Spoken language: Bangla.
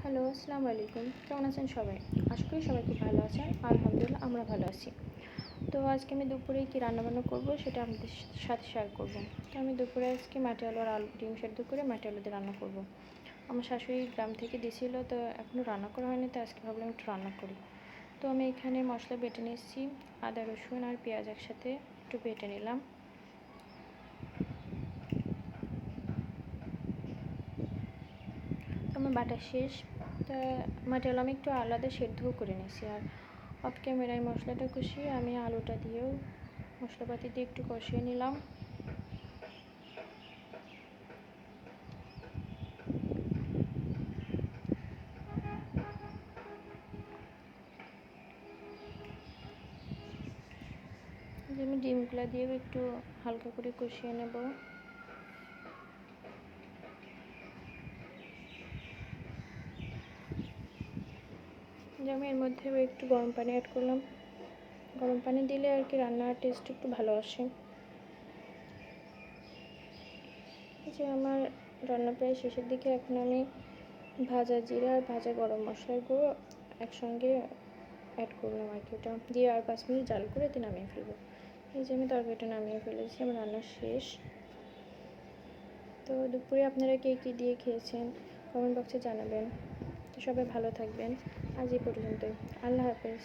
হ্যালো, আসসালামু আলাইকুম। কেমন আছেন সবাই? আশা করি সবাই খুব ভালো আছেন। আলহামদুলিল্লাহ আমরা ভালো আছি। তো আজকে আমি দুপুরে কী রান্নাবান্না করব সেটা আপনাদের সাথে শেয়ার করব। তো আমি দুপুরে আজকে মাটি আলু আর আলু ডিম সেদ্ধ করে মাটি আলু দিয়ে রান্না করব। আমার শাশুড়ি গ্রাম থেকে দিয়েছিল, তো এখনও রান্না করা হয়নি, তো আজকে ভাবলাম একটু রান্না করি। তো আমি এখানে মশলা বেটে নিয়েছি, আদা রসুন আর পেঁয়াজ একসাথে একটু বেটে নিলাম। তো আমার বাটা শেষ। তা মাটি আলু আমি একটু আলাদা সেদ্ধও করে নিয়েছি। আর অফ ক্যামেরায় মশলাটা কষিয়ে আমি আলুটা দিয়েও মশলাপাতি দিয়ে একটু কষিয়ে নিলাম। আমি ডিমগুলা দিয়েও একটু হালকা করে কষিয়ে নেব। আমি এর মধ্যেও একটু গরম পানি অ্যাড করলাম। গরম পানি দিলে আর কি রান্নার টেস্ট একটু ভালো আসে। যে আমার রান্না প্রায় শেষের দিকে। এখন আমি ভাজা জিরা আর ভাজা গরম মশলার গুঁড়ো একসঙ্গে অ্যাড করলাম আর কি, ওটা দিয়ে আর 5 মিনিট জাল করে দিয়ে নামিয়ে ফেলবো। এই যে আমি তরকারিটা নামিয়ে ফেলেছি, আমার রান্না শেষ। তো দুপুরে আপনারা কে কী দিয়ে খেয়েছেন কমেন্ট বক্সে জানাবেন। তো সবাই ভালো থাকবেন। আজ এই পর্যন্তই। আল্লাহ হাফেজ।